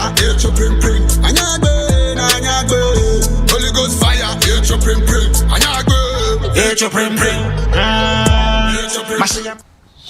fire, hit your prim prim. Anyagbe, Holy Ghost fire, hit your prim prim. Anyagbe, hit your prim prim.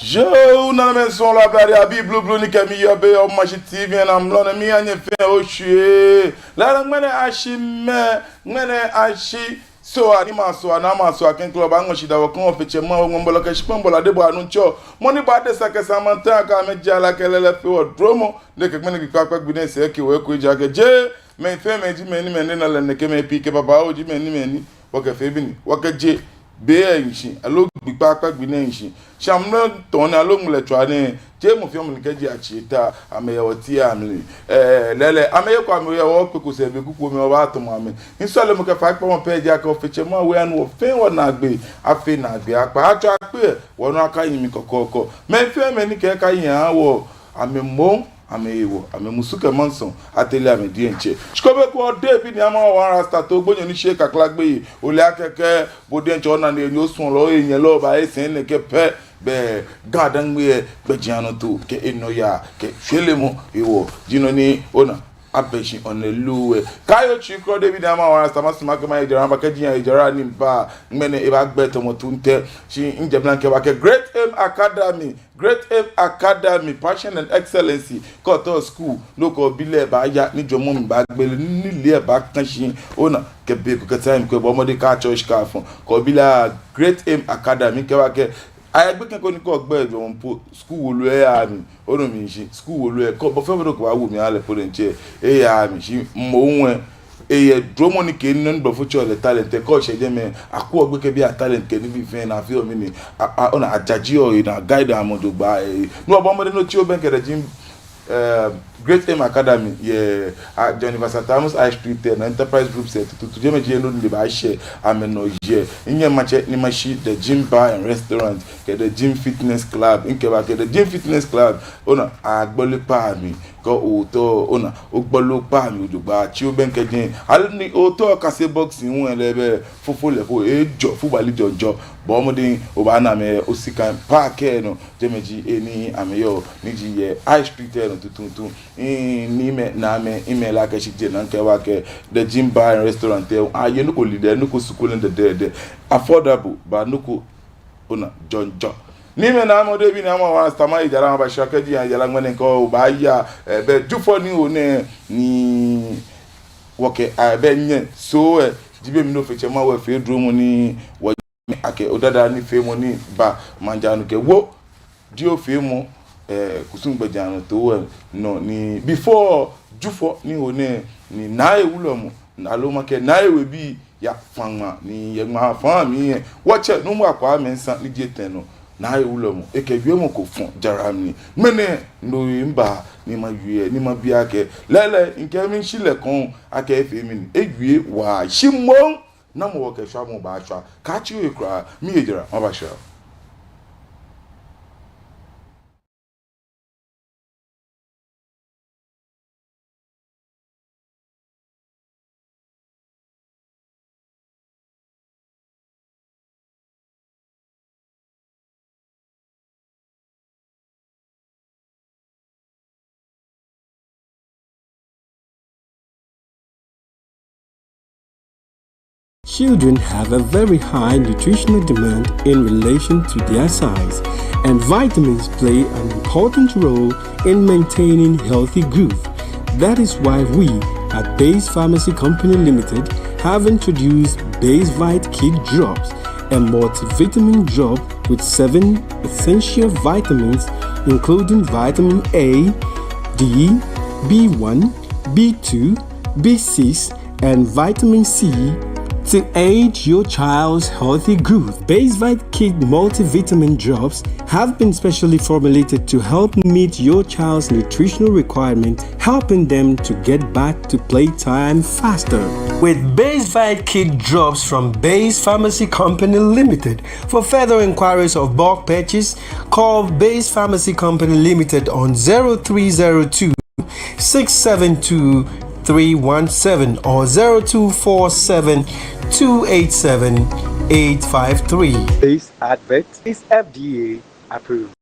Yo, nana men son la blade a bi blue blue ni kemi yo be o machi TV and I'm lona mi anye fe o hwe. La ngene ashi me, ngene ashi so anima so anama so aken club an shi da wo kon feche ma wo mbolo ke shipombola de bo anu ncho. Money ba de sake samanta ka me jala kelele fe o dromo de ke mene ki kwakwa gbine se ke we ko jage je me fe me ji me ni me na le ne ke me pike baba o ji me ni wo ke fe bi ni wo ke je be enshi alo gbipa akpagbi na enshi shamno ton alo mle twane je mo fiom nke ji achita ameye woti amle lele ameye kwa ameye wo peku se be kuku me wa atom ame insole mo ke fa pa mo pe ja ka ofeche mo we anu ofen wo na gbe afi na gbe apa acho ape wo no aka yin mi kokoko me fe me ni ke ka yin awo ame mo amewo amemusuke monson atele amedi enche shikobe ko David ni ama wa rasta to gbonyo ni se kakla gbe ole akeke bode enche ona ni enyo sun lo eyen lo ba esen ne ke pe be gadan gbe gbejiano to ke enoya ke felemo iwo jino ni ona abeshi oneluwe kayo chikro David ama wa rasta masima ke ma ejara ba ke jiyan ejara ni ba ngmene e ba gbe to mo tunte shi nje blanke ba ke Great Aim Academy, Passion and Excellency, Koto School, local bile ba ya ni jomo mi ba gbele ni le ba kan shin ona ke be ko time ko bo mo de ka church ka fun ko bila Great Aim Academy ke wa ke ayegbe kan ko ni ko gbe jo po school wo lo e ya mi ono mi shin school wo lo e ko bo fe bo ko wa wo mi ale po le nche e ya mi shin mo won eye dromo ni ke nnon bo future le talent ko se je me aku ogbe ke bi a talent ke ni bi fe na fi o mi ni ona ajaji o na guide amodo gba no obo mo de no ti o ben ke de jim Great Aim Academy ye University Thomas High Street and Enterprise Group set to je me je no ni ba share ameno je inye mache ni mashi the gym bar and restaurant ke the gym fitness club inke ba ke the gym fitness club ona agbole pa mi ko oto ona ogbolo pa mi ojugba ti o ben ke jin al ni oto kase boxing won lebe fofo le fo ejo fubali jojo bo mo din o ba na me osika park no je meji eni ameyo ni ji ye High Street no tututu ni me na me email aka shi je na nke wa ke the gym bar and restaurant aye no ko leader no ko school in the affordable but no ko ona jonjo ni me na mo de bi na mo wa stama ijara ba shaka ji ya la ngene ko ba ya be jufo ni o ne ni woke be nye so jibe mi no feche ma wa fe duro mo ni wo ake odada ni fe mo ni ba manjanu ke wo di o fe mo kusungbejan to no ni before jufo ni one ni na ewulo mu na lo make na ewe bi ya fanma ni ye ma fan mi watch no mu akwa me nsan ni die no na ewulo mu ekewie mu ko fun jaramni mene no mba ni ma wie ni ma bia ke lele nke mi shile kon aka efe mi ni ewie wa shimo na mo wo ke sha mo ba sha ka chi we kra mi ejira ma ba sha. Children have a very high nutritional demand in relation to their size, and vitamins play an important role in maintaining healthy growth. That is why we at Base Pharmacy Company Limited have introduced BaseVite Kid Drops, a multivitamin drop with 7 essential vitamins including vitamin A, D, B1, B2, B6, and vitamin C to aid your child's healthy growth. BaseVite Kid multivitamin drops have been specially formulated to help meet your child's nutritional requirements, helping them to get back to playtime faster. With BaseVite Kid drops from Base Pharmacy Company Limited. For further inquiries of bulk purchase, call Base Pharmacy Company Limited on 0302 672 317 or 0247 287 853. This advert is FDA approved.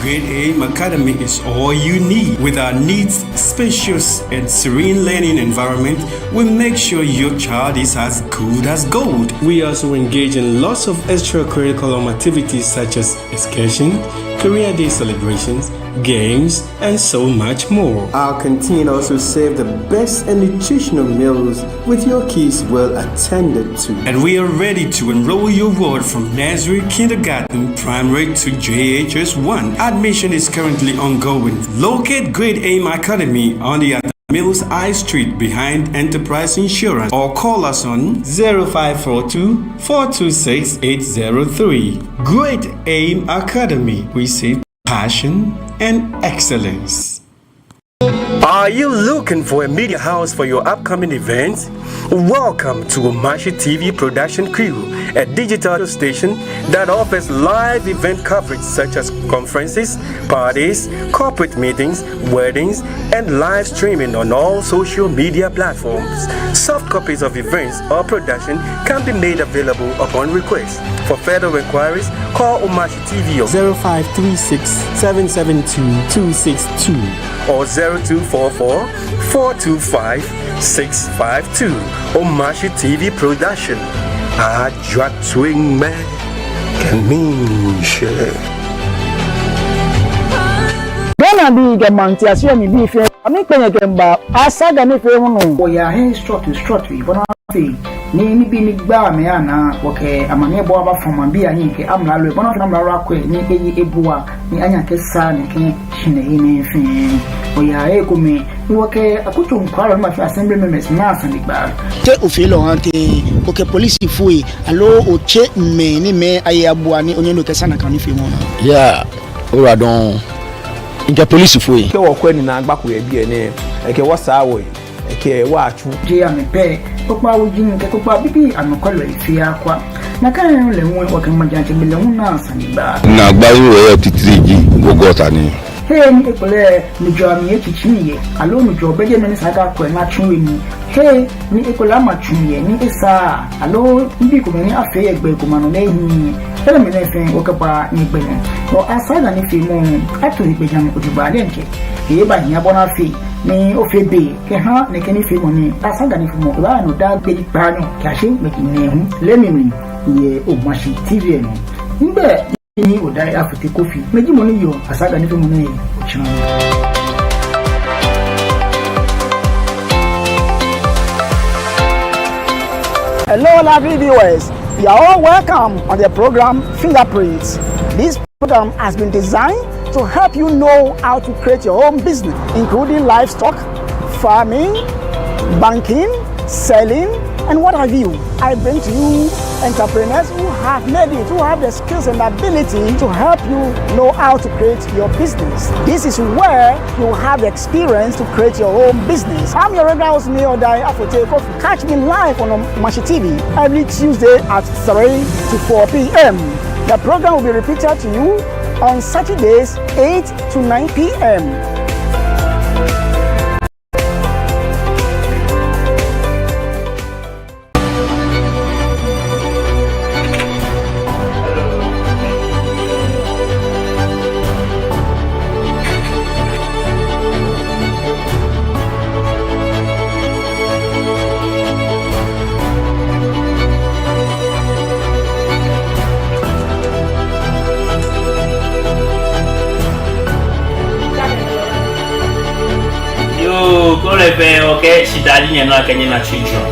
Great Aim Academy is all you need. With our neat, spacious, and serene learning environment, we make sure your child is as good as gold. We also engage in lots of extracurricular activities such as excursion, career day celebrations, games, and so much more. Our canteen also serves the best and nutritional meals with your kids well attended to. And we are ready to enroll your ward from nursery, kindergarten, primary to JHS 1. Admission is currently ongoing. Locate Great Aim Academy on the Mills I Street behind Enterprise Insurance or call us on 0542 426 803. Great Aim Academy. We say passion and excellence. Are you looking for a media house for your upcoming events? Welcome to Omashi TV Production Crew, a digital station that offers live event coverage such as conferences, parties, corporate meetings, weddings, and live streaming on all social media platforms. Soft copies of events or production can be made available upon request. For further inquiries, call Omashi TV on 0536 772 262 or 0244 425 652. Omashi TV Production. Ajwa Twing Man Kaminshe. Ghana bi gamanti asio mi bi fe ami penye kemba asaga ni fe hunu o ya he strut bona fe ni bi ni gba me ana oke amane bo aba foma bi anyi ke amla lo bona fe amla ro akwe ni eyi ebua ni anya ke sa ni ke chine ni fe o ya e kumi woke akutu nkwaro ma fi assembly members na asani gba te ofilo anke oke police fui alo oche me ni me ayabua ni onye no ke sana kan ni fe mo na yeah ora don Inka police foi. Ke wo kwani na agbako ye bi ene. Eke wo sa wo. Eke wo achu. Je ya me pe. Popa wo jin ke popa bibi anokolo ifi akwa. Na kan le won wo kan majante bi le won na asani ba. Na gba wo e titriji gogota ni. Hey ni ekole ni jo ami echichiniye. Alo ni jo beje me ni saga ko na chunwe ni. Hey ni ekola ma chunye ni esa. Alo ndi ko ni afe egbe ko manu na ehin. Ele me na fe o kapa ni gbe ni. O asaga ni fi mo ato ni gbe jam ojuba de nke. E ba nya bona fi ni o fe be ke ha ne ke ni fi mo ni asaga ni fi mo ba no da gbe pa no ka se me ki ni hu. Le mi ye Omashi TV no. Nbe ni o dai afute kofi meji mo ni yo asaga ni fi mo ni ochina. Hello, lovely viewers. You are all welcome on the program Fingerprints. This program has been designed to help you know how to create your own business, including livestock, farming, banking, selling, and what have you. I bring to you entrepreneurs who have made it, who have the skills and ability to help you know how to create your business. This is where you have the experience to create your own business. I'm your regular host, Neo Dai Afote Kofi. Catch me live on Omashi TV every Tuesday at 3 to 4 p.m. The program will be repeated to you on Saturdays 8 to 9 p.m. Okay, she died in a Kenyan children.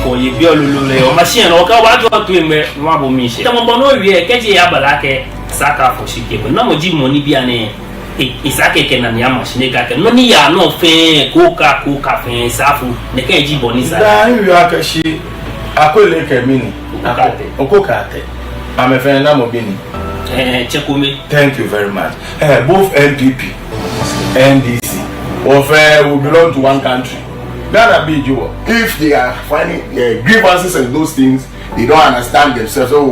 For you be a lulu or machine or what to him, Mabo Mishi. Come on, we catch a yabalake, Saka for she gave no more money be an Isake can Yamashnika, no near no fair, coca, cafe, Safu, the KG Bonisa. Yakashi, I could like a mini, Okokate. I'm a friend of Bini. Chekumi. Thank you very much. Both NPP, NDC. Or will belong to one country. That be you. If they are finding grievances and those things, they don't understand themselves. Oh,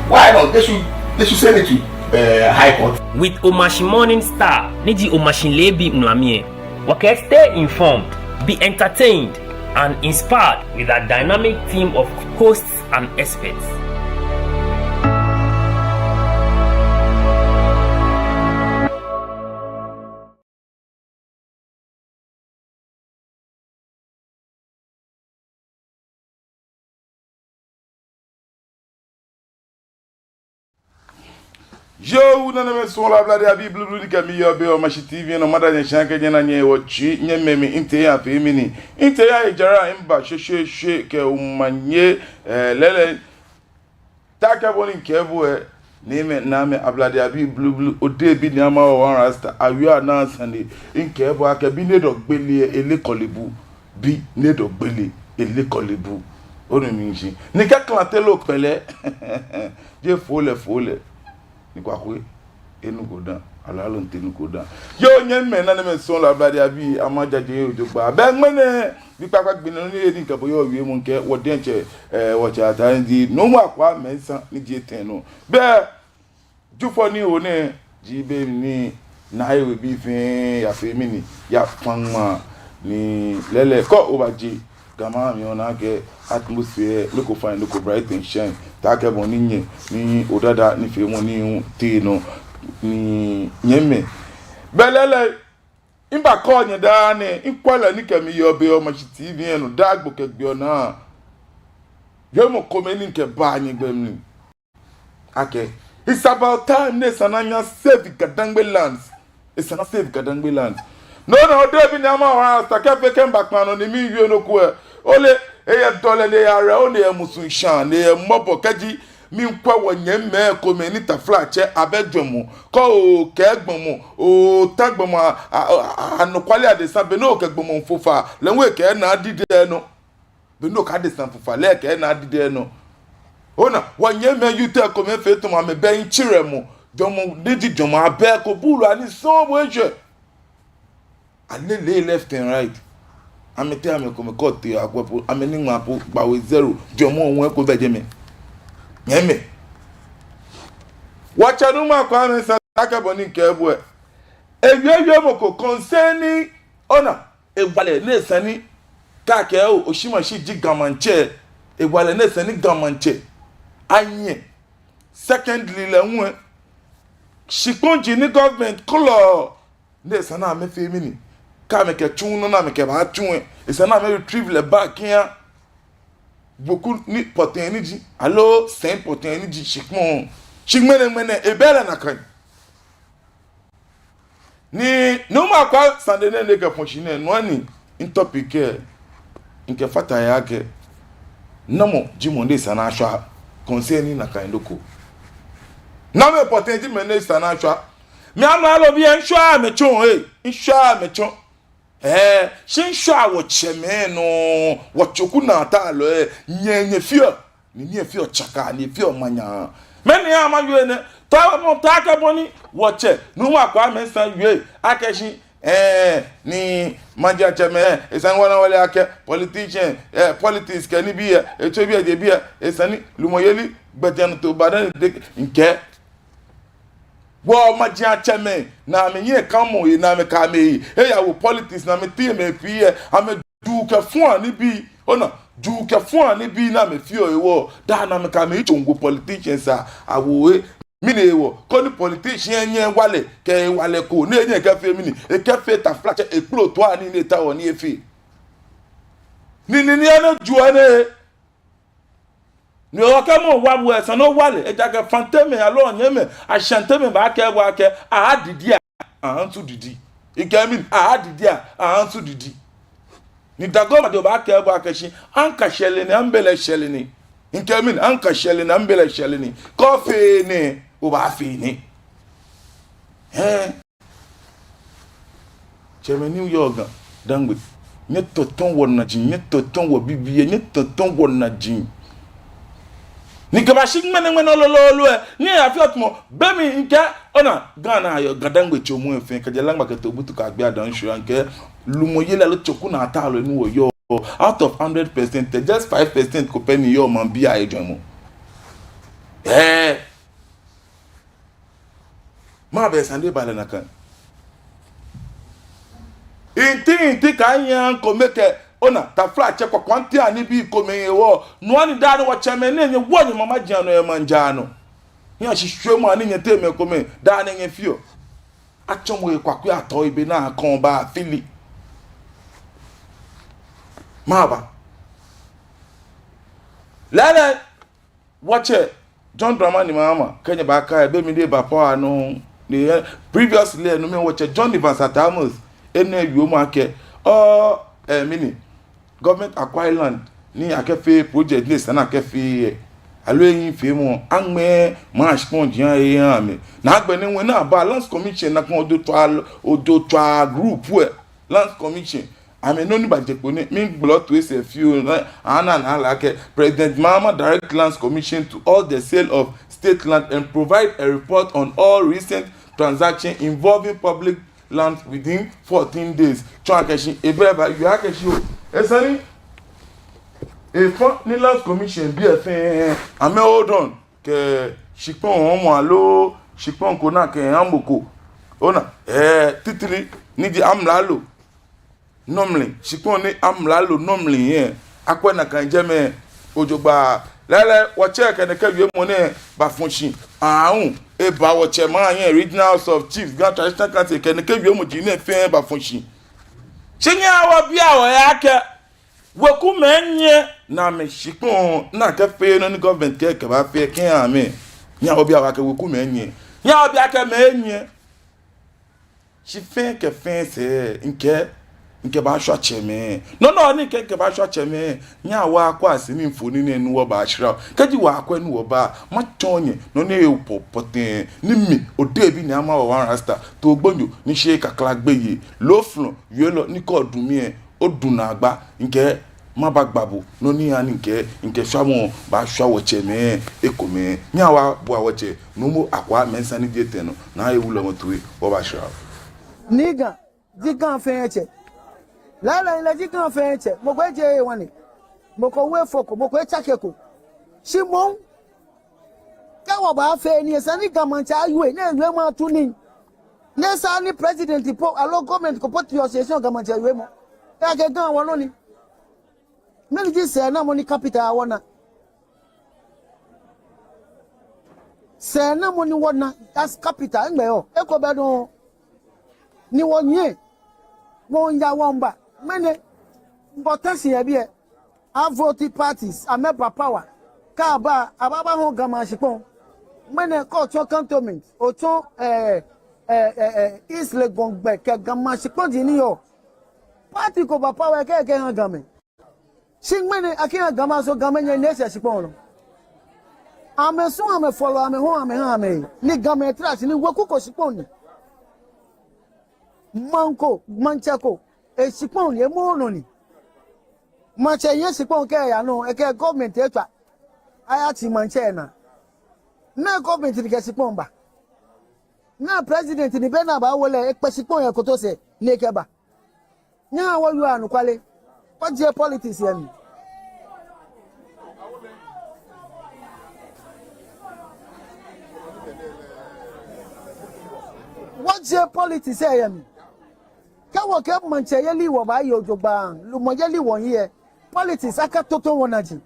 why not? They should send it to High Court. With Omashi Morning Star, Niji Omashi Lebi Mwamie. Okay, stay informed, be entertained, and inspired with a dynamic team of hosts and experts. Yo, nana me son la blade abi blue ni kami yo be o machi TV no mada nya shanke nya na nya wo chi nya memi inte ya fe mini inte ya ejara imba she ke umanye lele taka boni kebu neme name ablade abi blue ode bi ni ama o wan rasta awia na sande inkebu aka bi ne do gbele ele kolebu bi ne do gbele ele kolebu onu mi nji ni ka klantelo pele je fole ni kwa kwe enu godan alalo ntenu godan yo nyen me na me son la blade abi amajaje ojogba be ngene bi papa gbinu ni edi nkan boyo wi mu nke wo denche wo cha ta ndi no mu akwa mensa ni je tenu be jufo ni o ne ji be ni na ewe bi fin ya fe mi ni ya panma ni lele ko obaji gama mi ona ke atmosphere look fine look bright and shine ta ke bon ni odada ni fe mo ni ti no ni nyeme belele imba ko nya da ni inkwala ni kemi yo be o ma TV enu dagbo ke gbe ona yo mo komeni nke ba anyi gbemni okay it's about time ne sananya save Gadangbe lands it's not save Gadangbe lands no do bi ni ama wa sta ke fe ke mbakman no ni mi wi onoku ole eye dole le ara o ne musun shan ne mobo kaji mi nkwa wonyeme komeni taflache abedwomu ko o kegbon mu o tagbon mu anukwale adesan be no kegbon mu fofa lenwe ke na dide no be no ka adesan fofa le ke na dide no ona wonyeme yute komen fetu ma me ben chire mu jomo didi jomo abe ko bulu ani so boje alele left and right amete ame ko me kote akwapo ameni mapo gbawe 0 jomo onwe ko beje me nyeme wacha numa kwa me sa akaboni nke ebu ewie moko concerning ona egwale ne sani ka ke o oshima shi jigamanche egwale ne sani gamanche anye secondly le nwe shikonji ni government color ne sana me fe mini ka me ke tunu na me ke ba tunu e sana me retrieve le back here beaucoup ni potin ni ji allo saint potin ni ji shikmon shikmene ebele na kan ni no ma kwa sandene ne ke fonchine no ni in topic nke fata yake namo jimonde sana ashwa concerning na kan loko na me potin ji mene sana ashwa mi amalo bi en shwa me chon shwa me chon shinshwa wo cheme no wo choku na ta lo nyenye fio ni fio chaka ni fio manya meni ama yue ne ta mo ta ka boni wo che nu ma kwa me san yue akeshi ni manja cheme esan wona wale ake politician politics ke ni bi eto bi de bi esani lumoyeli gbejan to badan de nke wo majia cheme na me ye kamo yi na me ka me ya wo politics na me tie me pie ame du ke fun ani bi ona du ke fun ani bi na me fio ewo da na me ka me chongo politicians awo mi ne ewo ko ni politician yen wale ke wale ko ne yen ke fe mi ni e ke fe ta flash e klo to ani ne ta woni e fe ni ana ju ane ni o ka mo wa bu esan no wale e jaga fanteme alo nyeme a chanteme ba ke wa ke a didi a antu didi e ke mi a didi a antu didi ni dago ma do ba ke wa ke shi an ka shele ni ambele shele ni nke mi an ka shele ni ambele shele ni coffee ni o ba fi ni cheme New York dangwe nye toton wona jin nye toton wo bibie nye toton wona jin ni kaba shigmene ololo ni afiot mo be mi nke ona Ghana ayo Gadangbe chomu efe ka jelangba ke tobutu ka gbe adan shu nke lumoye la lo choku na atalo ni wo yo out of 100% just 5% ko penny yo man bia ejo mo ma be sande bale na kan inti ka yan ko meke ona ta fla che kwa kwanti ani bi ko me wo no ani da no wa cheme ne nye wo ni mama jiano e manjano ya hihwe mu ani nye teme ko me da ne nye fio achomo e kwakwe ato ibe na kan ba fili maba lele wache John Dramani Mahama Kenya baka ebe mi de bapa no the previously no me watch John Evans Atamus ene wiom ake mini government acquire land ni akefe project ni sana akefe aloyin fe mo anme march pon jian eyan mi na agbe ni won na balance commission na kon odo to group we land commission ame no ni bajepo ni mi blood to a few na like President Mahama direct lands commission to all the sale of state land and provide a report on all recent transactions involving public land within 14 days. Transaction ebeba you akeshi o esani ni lands commission bi efen ame hold on ke shipon omo alo shipon ko na ke amboko ona titiri ni di amlalo normally shipon ni amlalo normally akwa na kan jeme ojogba lele wo check en ke wie mo ne ba function ahun e ba wo che ma yan regional house of chiefs grand traditional council ke ne ke wie mo ji ne fe ba function chinya wa bia wo ya ke woku menye na me shipon na ke fe no ni government ke ba fe ken ame nya wo bia wa ke woku menye nya wo bia ke menye shi fe ke fe se nke ba hwa cheme no ni nke ba hwa cheme nya wa akwa asini mfoni ne nu wo ba hira kaji wa akwa nu wo ba ma tonye no ne popoten ni mi ode bi ni ama wa wan rasta to gbonjo ni se kakla gbeye lo flon yelo ni ko dun mi odun na agba nke ma ba gbabo no ni ani nke hwa mo ba hwa wo cheme ekome nya wa bo wo che no mo akwa mensa ni jete no na ewulo mo tuwe wo ba hira niga digan fenche lala ila digan fenche mo gbe je wani mo ko we foko mo ko chakeko simon kawo ba fe ni esa ni gamancha ayu na enwe ma tuni nesa ni president po alo government ko put your session gamancha ayu mo ta ke gan won ni meli ji se na mo ni capital wona se na mo ni wona that's capital ngbe o e ko be don ni won yin won ya won ba mene importance ye bi e vote parties amepa power ka ba ababa ho gama shipon mene ko to cantonment o to East Legon gbe ke gama shipon di ni yo party ko ba power ke han game shin mene akin gama so gama nye ne se shipon no ame so ame follow ame ho ame ha ame ni gama trash ni woku ko shipon ni manko manchako e shipon ye mo no ni manche ye shipon ke ya no e ke government etwa ayati manche na government ni ke shipon ba na president ni be na ba wole e pe shipon ye ko to se ni ke ba nya wo yu anu kwale what je politics ye mi what je politics ye mi kawo ke manche ye li wo ba yo jogba lu mo ye li won ye politics aka toto wonaji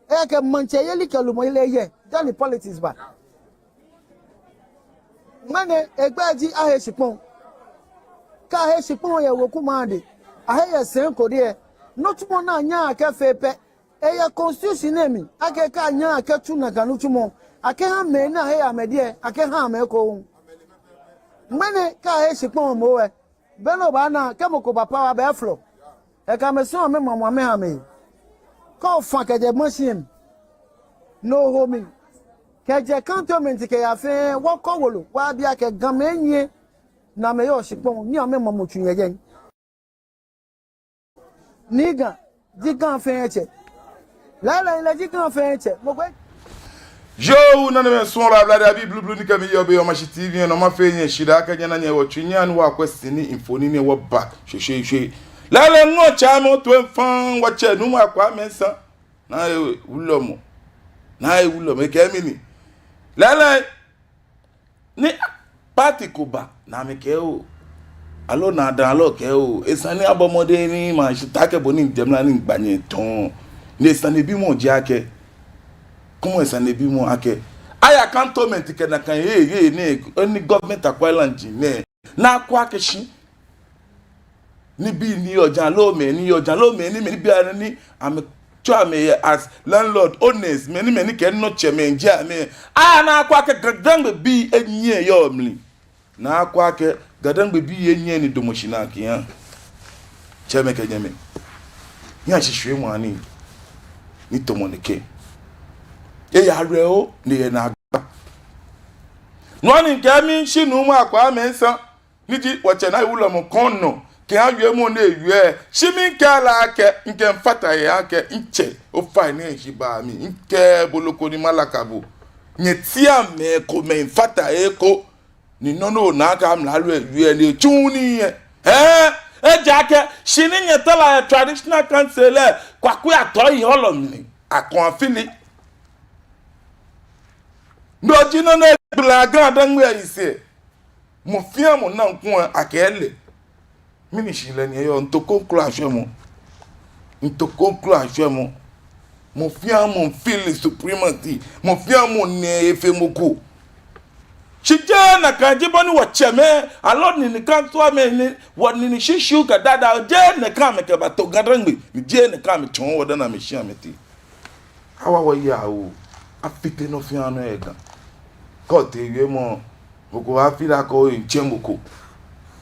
e ke manche ye li ke lu mo ile ye dan politics ba mane egbaji ahe sipon ka ahe sipon ye wo kuma de ahe ye sen ko de no tumo na nya aka fepe e ye constitution emi aka ka nya aka tu na kanu tumo aka ha me na ahe amede aka ha me ko mane ka ahe sipon mo we beno ba na kemo ko papa wa be flo e ka me so me mama me ha me ko fa ke je machine no homing ke je cantonment ke ya fe wo ko wolo wa bia ke gan me nye na me yo sipon ni o me mama tun ye jen niga digan fe eche la ila digan fe eche mo gbe Yo na me so la bla da bi blue ni ka mi yo be o ma shi TV no ma fe yin shida ka nya na nya wo twinya no wa kwesti ni infoni ni wo ba hwehwe la ngo cha mo to fan wa che nu ma kwa mensa na e wulo mo ke mi ni la ni party ko ba na me ke o alo na dan alo ke o esani abomode ni ma shi ta ke bo ni demla ni gba ni ton ni esani bi mo je ake como essa nebi mo ake aya cantonment ke na kan ye ni government aqualand ne na kwa keshi ni bi ni ojan lo me ni mi bi ara ni am chwa me as landlord owners many can not chairman ja me na akwa ke gadan bi enye yo mli na akwa ke gadan bi enye ni domoshina kian cheme ke nyame nya hihwe mu ani ni tomonike ya reo ni na agba no ni nke mi shinu mu akwa me nsan ni ti wache na iwulo mo konno ke awie mu na ewie shimi kala ke nke mfata ya ke nche o finance ba mi nke boloko ni malakabu nyetia me ko me mfata eko ni nono na aka am lalu ewie ni chuni ejake shini nyetala traditional council kwaku atoyi holomni akonfili ndoji no na blaga danwe ise mo fia mo na nko akele minishi le ni yo ntoko conclu ahwemo mo fia mo feel supremacy mo fia mo ne efemoku chije na kanjibo ni wacheme aloni ni kanto ameni woni ni shishu ka dada je na ka me ke bato gadangbe ni je na ka me chon woda na me hia meti awa wa ya o afite no fia no ega ko te ye mo boko afira ko nchemoko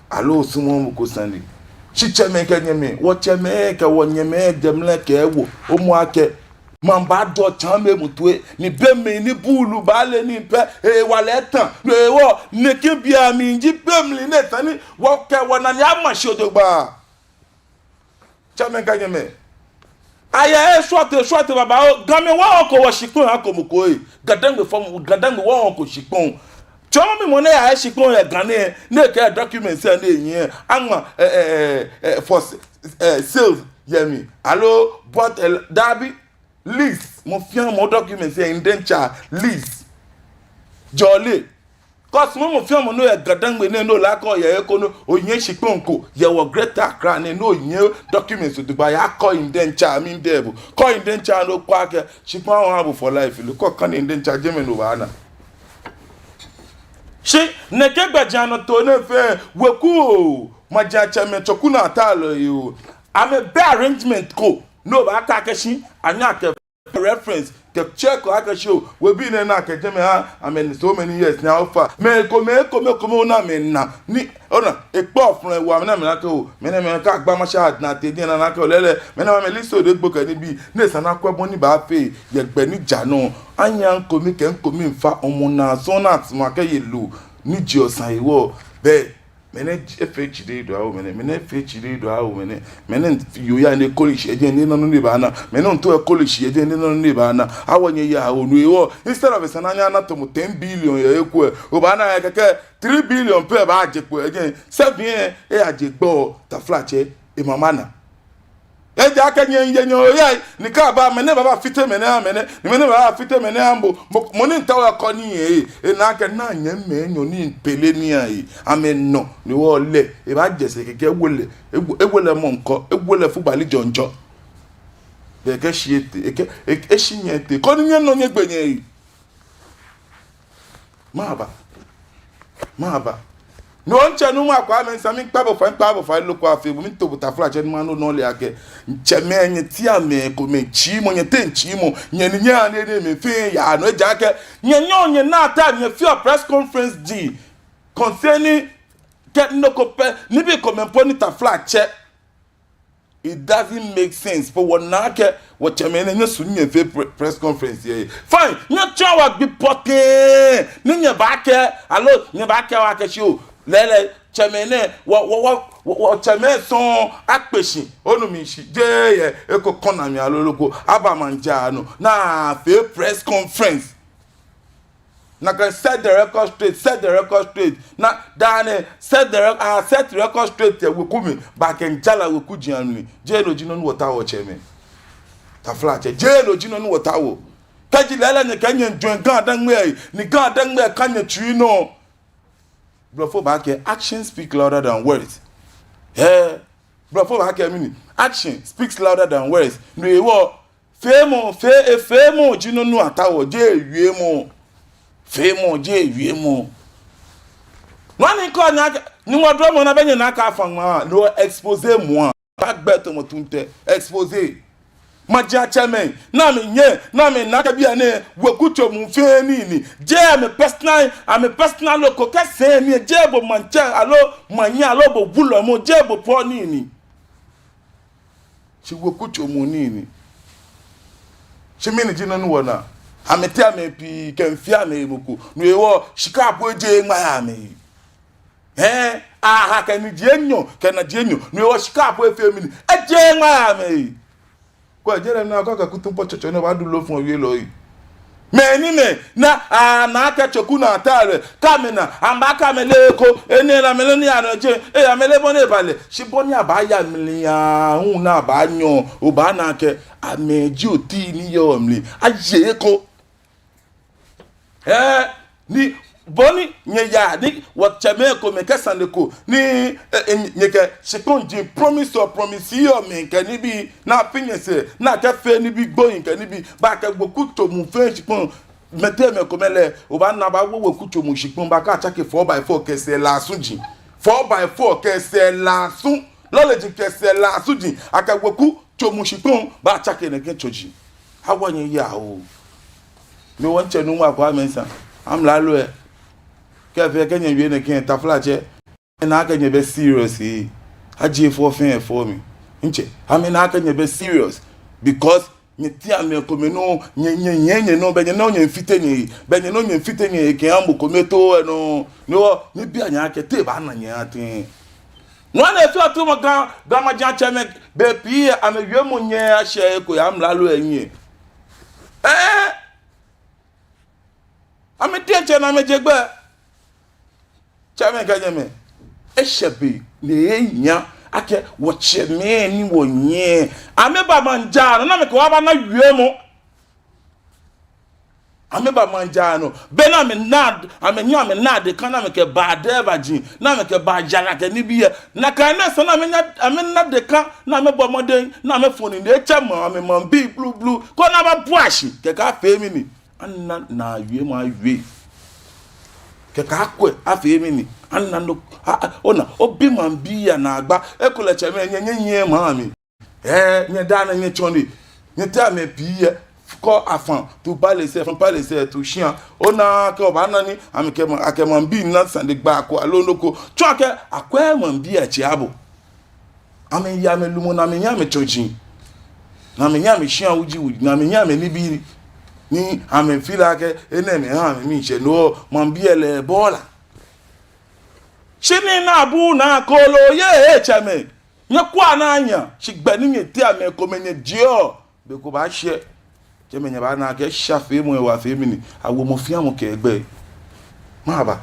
alo sumo moko sandi chicheme ke nyeme wacheme ke wonyeme demle ke ewo omu ake mamba do chame mutwe ni bemme ni bulu bale ni pe wale tan wo ne ke bia mi nji bemli ne tani wo ke wona ni amashodo gba chame ka nyeme aya swate baba o game wo ko wo shikun akomoko gadangbe form gadangbe wo ko shikun chomo mi mo na ya shikun e gane ne ke document say na yin anwa for sales yemi allo but dabi list mo fian mo document say indenture list jolly cause mo fian mo no e gadangbe ne no la ko ye ko no oyin shikun ko ye wo greater Accra ne no yin documents to buy ya ko indenture mi debu ko indenture no kwa ke shikun won have for life lo ko kan indenture jeme no ba na she neke gbajano to ne fe weku majacha me chokuna atalo yo ame be arrangement ko no ba aka keshi anya ke reference ke check aka show we be na ke jeme ha amen so many years now far me ko na me na ni ona epo fun wa me na ke o me ka gba ma sha na te din na ke o lele me na me liso de gbo ke ni bi ne sana kwebo ni ba fe ye gbe ni jano anya nkomi ke nkomi mfa omuna so na atma ke yelu ni ji osan iwo be mene efe chide do awo mene efe chide do awo mene yo ya ne college eje ni nanu ni ba na mene onto college eje ni nanu ni ba na awonye ya onu iwo instead of sananya na to 10 billion ya eku o ba na keke 3 billion pe ba ajepo eje 7 ajegbo ta flache e mama na eja akenye ya ni ka ba mene baba fite mene ni mene baba fite mene ambo mo ni ntawo akoni na ke na nya me nyo ni pele ni ai amen no ni wo le e ba jese keke ewole mo nko ewole fubali jonjo be ke shiete e shinyete ko ni no nye gbenye yi maba no nchanu ma kwa men sami kpabo fa loko afi bu mi to butafla che ma no le ake ncheme nye ti ame ko me chi mo nye ten chi mo nye ni nya ne me fe ya no eja ke nye nye na ta nye fi press conference di concerning get no ko pe ni bi ko me poni tafla che it doesn't make sense for one nake what cheme ne su nye fe press conference here fine nye chawa bi poke ni nye ba ke allo nye ba ke wa ke show lele chemene wo cheme son apesin onumishi je ye eko kona mi aloloko abamanja no na fe press conference na can set the record straight na dane set the record straight we kumi back en jala we kujianni je no jino no water wo cheme ta flat je no jino no water wo kaji lele ne kanye njoen gan dangwe ni gan dangwe kanye tui no Brofo back here, action speaks louder than words. Yeah. Brofo back here, meaning action speaks louder than words. No, you what? Femo, jino no atawo, Femo. One in call ni mo drama na benye na ka fan ma, no expose moi. Back better mo tunte, expose. maja cheme na me nye na me na ka bia ne wakuto mu fe ni je me personal local ka se ni je bo mancha alo manya alo bo bulo mo je bo po ni chi wakuto mu ni chi me ni jino no wona amete amepi kemfia me muku no ewo shikapo je ngma ya me aha ka ni jenyo ka na jenyo no ewo shikapo efe mi eje ngma ya me kwa jere na ka kutumpo chocho na wadu lo fun oye lo yi me na aka choku na atare kamena ambaka meleko eni la meloni anoje amele bone bale shiboni abaya milia hu na abanyo oba na ke ameji oti ni yo mli ajeko ni boni nyeya ni watchameko mekasandeko ni nyeke shikonji promise yo me kan ni bi na pinyese na ka fe ni bi gboyin kan ni bi ba ka gbokuto mu fe shikon meteme komele oba na ba wo kuto mu shikon ba ka chake 4x4 kese la sunji 4x4 kese la sun lolejin kese la sunji aka gboku to mu shikon ba chake ne ke choji awanye ya o mi won chenu wa kwa mensa am la lo e ke fe ke nyen wie ne ken taflache na ka nye be serious e aje for me nche am na ka nye be serious because nye ti am ko me no nye no be nye no nye mfitenye be nye no nye mfitenye ke am ko meto no ni bia nya ke te ba na nye atin no na fi otu mo ga ma jan cheme be pi am wie mo nye a she ko am la lo enye ame tie che na me jegbe chame ka nyeme eshebe ne enya ake wo cheme ni wo nye ame ba manja no na me ko aba na wie mo ame ba manja no be na me nad ame nya me nad kan na me ke ba de ba jin na me ke ba jala ke ni bi na kan na so na me nya ame na de kan na me bo moden na me foni ne chama ame man bi blue ko na ba buashi ke ka fe mi ni anna na wie ma wie ke ka kwe afi mi ni anna no ona obi man bi ya na agba ekole cheme nye ma mi nye da na nye choni nye ta me bi ko afan tu pas laisser tu chien ona ke oba na ni amike man bi na sande gba ko alonoko tu ake akwa man bi a chi abo ame ya me lumo na me nya me choji na me nya me chien uji na me nya me ni bi ni ame fila ke eneme ha mi che no man biele bola shini na bu na kolo ye chame nyekwa na anya shigbani nyeti ame ko menye dio be ko ba she je menye ba na ke shafe mu e wa fe mi ni awo mo fi am ke egbe ma ba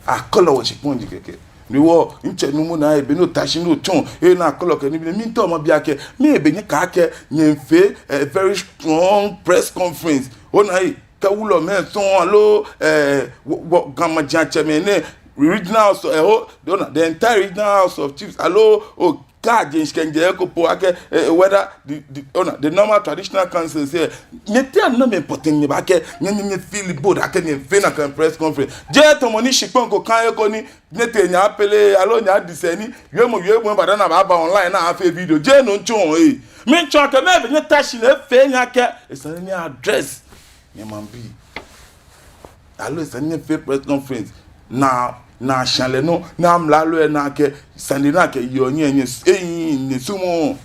akolo wo shipon jikeke ni wo nchenu mu na ebe no tashi no ton na akolo ke ni bi mi to mo bia ke mi ebe ni ka ke nyemfe a very strong press conference ona yi ka wulo me son alo gama jancheme ne regional so the entire regional house of chiefs alo o ka jinskenge ko po ake whether the normal traditional councils here nyeti an no me important ni ba ke nyenye feel board ake ni fe na press conference je to moni shipon ko kan ko ni nete nya apele alo nya diseni yemo bada na ba online na afa video je no nchon mi nchon ke me be nyetashi na fe nya ke esani ni address ni man bi alo esani fe press conference na chale no na mla lo na ke sandi na ke yo nye ni sumo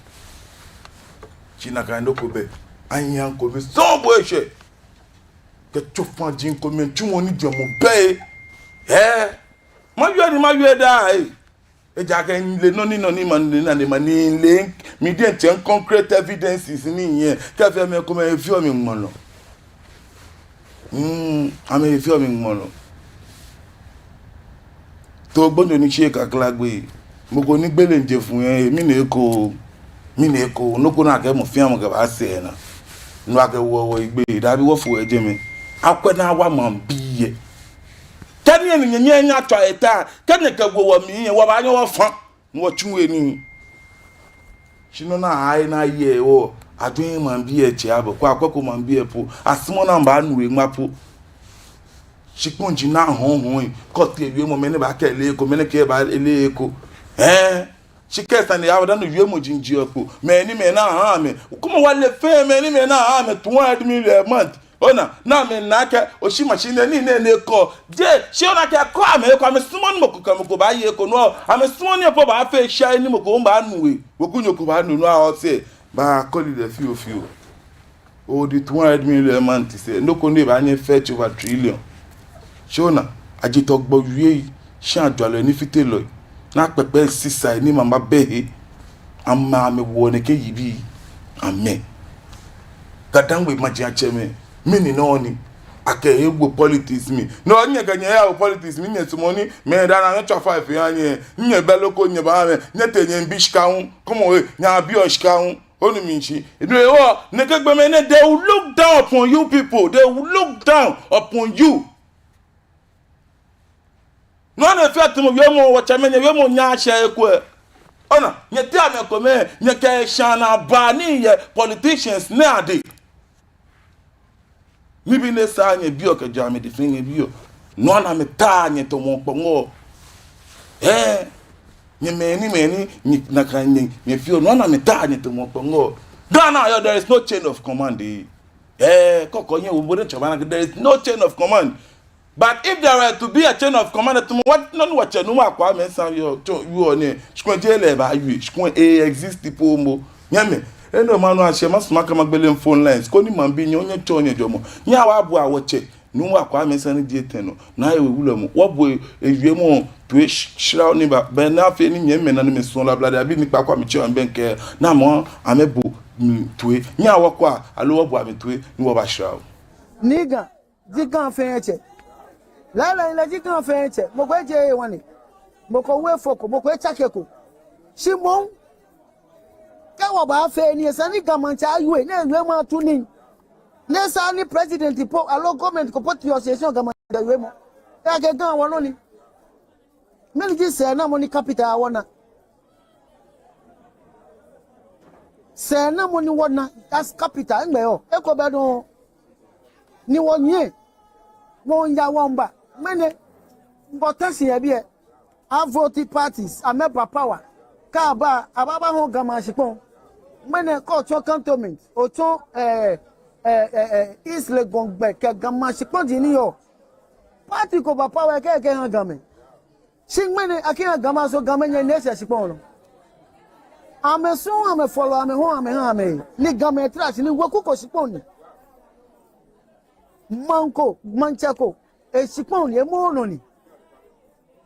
china ka ndo ko be anyan ko be so bo eche ke chofan jin ko men tumo ni je mo be ma yo da e ja ke le no ni man na de mani le mi de ten concrete evidences ni yen ka fe me ko me fi o mi mo lo ame fi o mi mo lo to gbondo ni se kaklagbe mo ko ni gbele nje fun mi na eko no ko na ke mo fi am ke ba se na nu ake wo igbe da bi wo fu eje mi akwe na wa man biye tani eni nya to eta kene ke wo mi yen wo ba nya wo fan wo tun eni shino na ai na ye o adun man biye che abo kwa akoko man biye po asimo na ba nu e mapo shikunji na hon ko te ewe mo mene ba ke le ko mene ke ba ele ko shikesa ne yawo dano yemo jinji ko me ni me na ha me kuma wale fe me ni me na ha me 200 million a month ona na me na ka oshi machine ni ne ko je she ona ka ko ame ko ame sumo ni mo ko ba ye ko no ame sumo ni po ba fe sha ni mo ko ba nuwe wokunyo ko ba nu no a o se ba call the few o di 200 million a month say no ko ne ba nye fetch over trillion shona ajito gbo wie sha adwalo ni fite lo na pepe sisa ni mama be amma me wo ne ke yibi amen kadangwe maji acheme mini no ni ake egbo politics mi no nye ganye ya politics mi nye tumoni me da na 5 ya nye beloko nye ba me nye tenye mbishka un komo we nya bioshka un onu mi nchi edu wo ne ke gbe me ne they will look down upon you people, they will look down upon you. No na fiat mo yemo wacha me yemo nya sha ekwe ona nye ti ame ko me nye ke shana ba ni ye politicians na ade mi bi ne sa nye bio ke jame de fin nye bio no na me ta nye to mo pongo nye me ni na kan nye fio no na me ta nye to mo pongo Ghana yo there is no chain of command koko nye wo chobana there is no chain of command. But if there were to be a chain of command, to what none watch no akwa men san you on shkwenjele ba yu shkwen exist people mo nyame eno manu ahye masumaka magbele phone lines ko ni mambi nya onye chonye jomo nya wa abu awoche nu akwa men san die teno na ewe wulo mo wo bo ewie mo to shira ni ba ben na fe ni nyame na me so la blade abi ni pa kwa mi che on benke na mo amebo to nya wa kwa alo wo bo ami to ni wo ba shira niga digan fe eche la la digan fe eche mo gbe je wani mo ko we foko mo ko chakeko simon kawo ba fe ni esa ni gamancha ayu na ewe ma tuni nesa ni president po alo government ko put your session gamancha ewe mo ya ke gan won ni meliji se na mo ni capital wona se na mo ni wona as capital ngbe o e ko be don ni wonye won ya won ba mene mbotasi ya bie avoti parties amepa power ka ba ababa ho gama shipon mene ko cho cantonment o cho East Legon be ke gama shipon di ni yo party ko ba power ke han game shin mene akia gama so gama nye nese shipon no ame so ame follow ame ho ame ha ame ni gama trash ni woku ko shipon ni manko manchako e shipon ni e mo no ni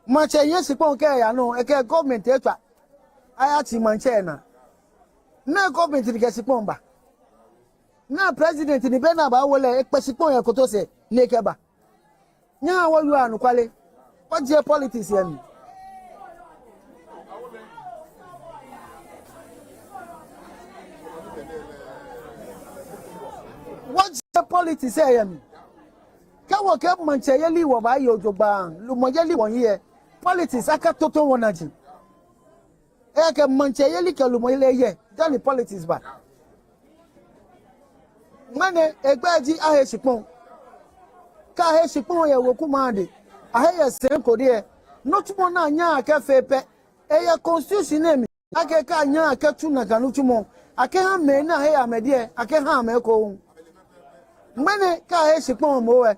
manche ye shipon ke ya no e ke government etwa ayati manche na government ni ke shipon ba na president ni be na ba wole e pe shipon ye ko to se ni ke ba nya wo yu anu kwale what je politics ye ni what je politics ye ni kawo ke manche ye li wo ba yo jogba lu mo ye li won ye politics aka toto wonaji ke manche ye li ke lu mo ile ye dan politics ba mane egbaji ahe shipon ka ahe shipon ye wo kuma de ahe ye sen ko de no tumo na anya aka fepe ye constitution name ake ka anya aka tu na kanu tumo ake ha me na ahe ya me de ake ha me ko mane ka ahe shipon mo we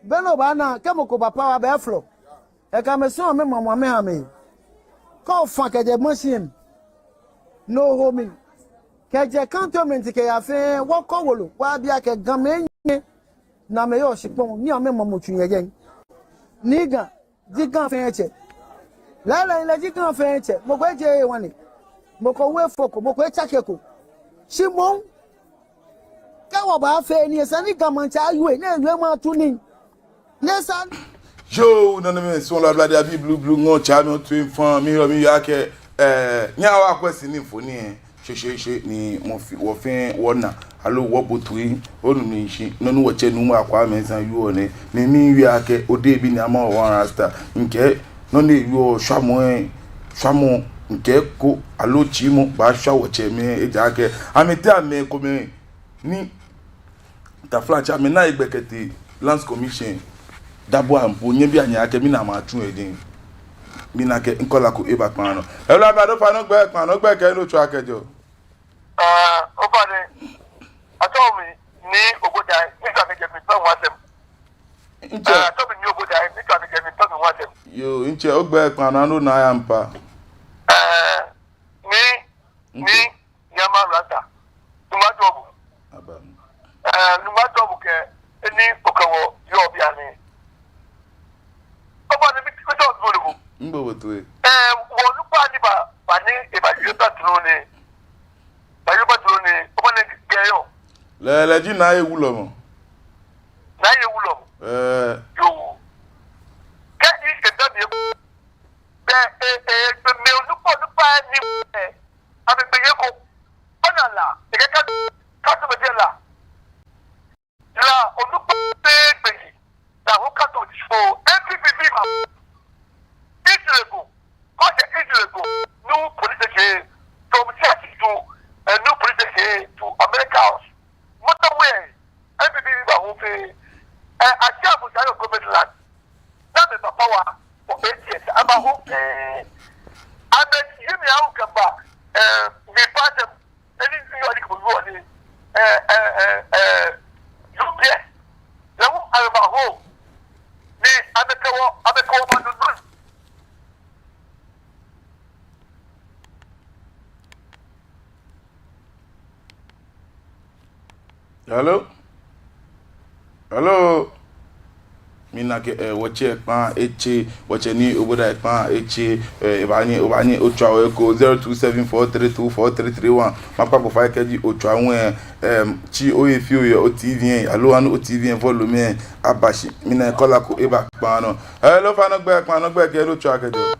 beno ba na kemoko ba power be flow e ka me so me mama me ha me ko fa ke de machine no homing ke je cantonment ke ya fe wo ko wolo wa bia ke gan me na me yo shipon ni ame mama tunye yen niga digan fe eche la digan fe eche mo gbe je wani mo ko we foko mo ko chakeko simon kawo ba fe ni esa ni gamancha ayu na ewe ma tuni nesa yo na me so la blade abi blue ngo cha me to infan mi ya ke nya wa kwesi ni foni she ni mo fi wo fin wona alo wo botui onu mi nshi nonu wo che nu akwa me san yu one ni mi wi ake ode bi ni ama one rasta nke no ni yu swamo nke ko alo chi mo ba swa wo che me e ja ke amete ame ko me ni ta flash ame na igbekete lands commission dabo ampo nye bi anya ake mi na ma tun edin mina ke nkola ko eba pano e la ba do fa no gbe ke no twa kejo o ba ni atomi ni ogoda ni ka ke mi pa wa dem nche atomi ni ogoda ni ka ke mi pa wa dem yo nche o gbe pano no na ya mpa ni nyama rata tuma dobu aba numa dobu ke ni okawo yo bia ni o ba ni mi ko do bo mbo wotwe wonu pa ni ba ni e ba yo ta tro ni ba yo ba tro ni o ba ni ke yo le ji na ewulo mo na ye wulo yo ke ni ke da ni be me onu pa ni abi be ye ko ona la e ka to be la onu pa be da ho ka to fo MPP ma Israel new politics from church to a new politics to America House. Motorway, MPP who pay a job with our government land. That is the power for 8 years. I'm a hope. And then you may have come back. We pass them anything you are going UPS. Now I'm a home. Me, I'm a co-man. Hello mina ke wache pa eche wache ni oboda pa eche ibani otwa eko 0274324331 mapa bo fa keji otwa won chi oyefi oye OTV alo anu OTV volume abashi mina kola ko eba pa no hello fa no gbe ke lo twa kejo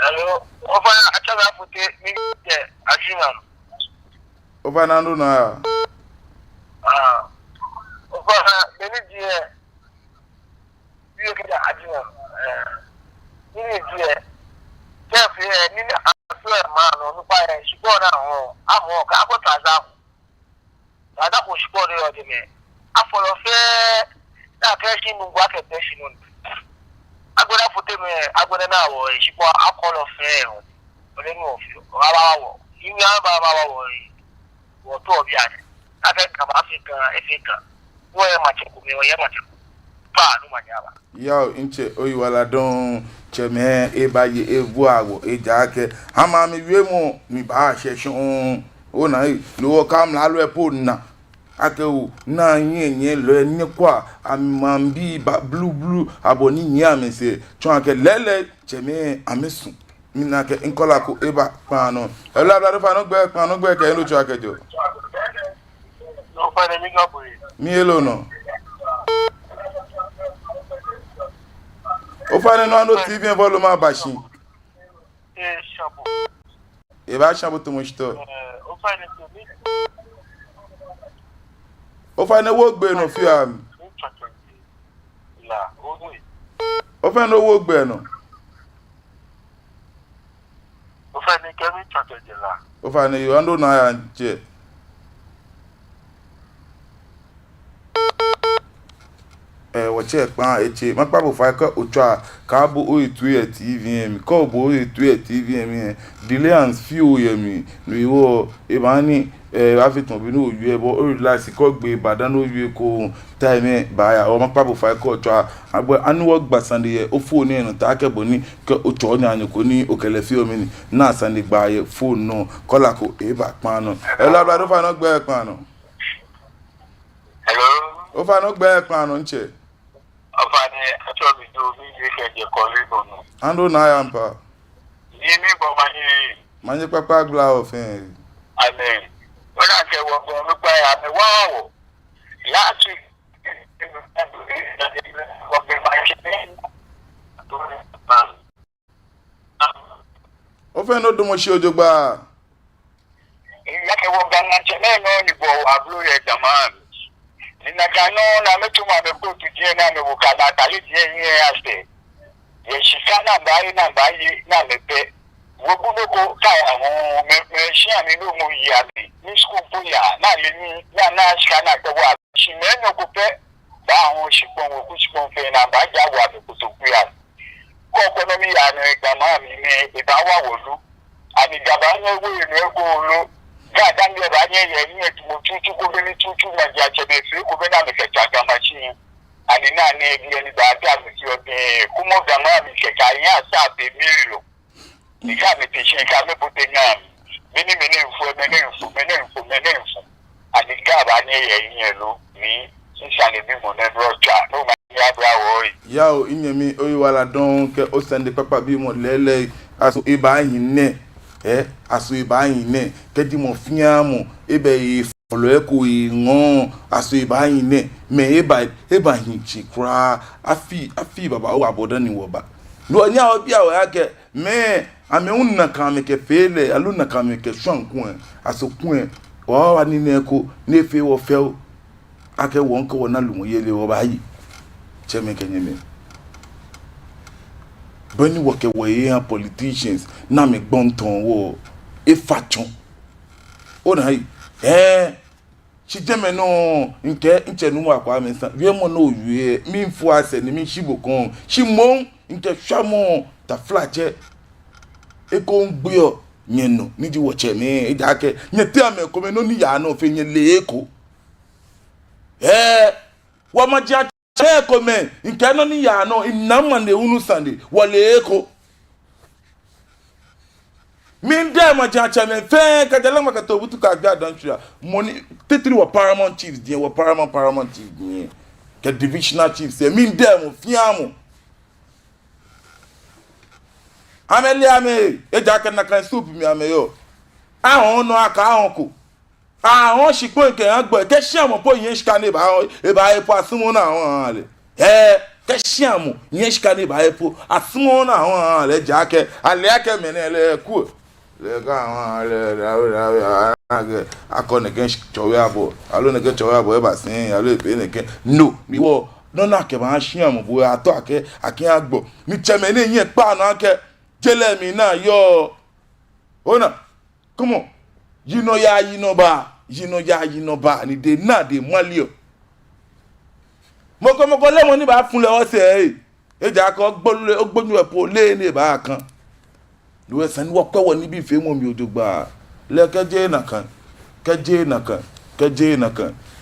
hello o fa acha fute ni je ajima o fa na ndo na many dear, you get a adjutant. Dear, therefore, Nina, I'm man on the fire. She got out. I'm walking. I got as out. That was for the ordinary. I follow fair. That person who work at Pessimon. I got up for them. I got an hour. She got a call of fair. But then, you know about our way. Or 2 years. I think I'm Africa. Where much of me, where much yo inche oyiwala don cheme ebaye evuago ejake ama mi wiemu mi ba session o na lo kam la lo epo na akewu na yin lo ni kwa amambi blue aboni yin amese chon ake lele cheme amesun mi na ke nkola ko eba pano ela bla do fa no gbe ke lo chu akejo no fa ni ga boy mi elo no o fa no ando TV volume abashi shabu e ba shabu to mo sto o fa ni to mi o fa ne wo gbe no fi am la o ni o fa no wo gbe no o fa ni ke mi chateje la o fa ne yo ando na ya je wache pa eche mapa bo fa ka otwa ka bo o etu e TVM ko bo o etu e TVM delay and few ye mi we wo e ba ni afiton bi no oyu e bo o relax ko gbe Ibadan no oyu ko time ba ya o mapa bo fa ka otwa agbo anu gba sande ye o phone enu ta ke bo ni ko otwa ni anyo ko ni okele fi omi ni na sande gba ye phone no kola ko e ba pan no e la bla do fa no gbe pan no hello o fa no gbe pan no nche Ofane atobi do mi je kole no. Ando na ya mpa. Yimi bo manye papa gla ofen. Amen. When I say what go look by am wow. Last week ofen no do mo shi ojogba. Yake wo ganga chele no ni bo ablu ye jaman. Ninagano na metuma meko tujie na mewukana tali die ye aste. Ye shikana mbayi na mepe. Wogunoko kai awon me shi ami no mu yi abi. Ni school boya na le ni na shikana to wa. Shi me no ko pe ba awon shipon wo ku shipon fe na ba ja wa be ko to kuya. economy ya no gama mi me ba wa wolu ani gaba nya wo ni ego lo ga dan le ba nya ye ni tutu ko be ni tutu na ja che be fi ko be na me ka gama chi ani na ne bi ni ba ta mi ti o be kumo gama mi ke ka ya sa be mi lo ni ka me ti che ka me bu te nya meni fu ani ga ba nya ye ni lo ni insani bi mo ne brocha no ma ya bra wo yao inyemi oyiwala don ke o sende papa bi mo lele aso iba yin ne aso iba yin ne ke di mo fiamu ebe yi folo eko yi ngon aso iba yin ne me eba yin chikra afi baba o abodan ni wo ba lo nya o bia o yake me ame unna kan me ke fele aluna kan me ke swankun aso kun o wa ni ne ko ne fe wo fe ake won ko na lumo yele wo ba yi cheme kenyeme bani woke woye politicians na me gbonton wo ifachon ona yi chijeme no nke nchenu mu akwa me san wie mo no wie mi mfu ase ni mi shibokon shimon nke hwamo ta flache eko ngbuyo nyeno ni di wo cheme ejake nyete ame ko me no ni ya no fe nye leko wa maja eko men nke no ni ya no inama ne unu sande wale eko min de maja chame fe ka jala maka to butu ka ga dan tria money tetri wa paramount chiefs die wa paramount chiefs die ke divisional chiefs min de mo fiamu ame eja ka na kan soup mi ame yo ahon no aka ahon ko ahon shipo nke agbo ke shiamo po yen shika ne ba epo asumo na ahon ale ke shiamo yen shika ne ba epo asumo na ahon ale ja ke ale ake menele ku le ka ahon ale akone gen chowe abo alo ne gen chowe abo e ba sin alo epe ne gen no mi wo no na ke ba shiamo bo ato ake akin agbo mi cheme ne yen pa na ke jele mi na yo ona come on you know ba ni de na de mwalio moko le won ni ba fun le o se eja ko gbolu ogbonu epo le ni ba kan lo san wo pe won ni bi fe mo mi odogba le keje na kan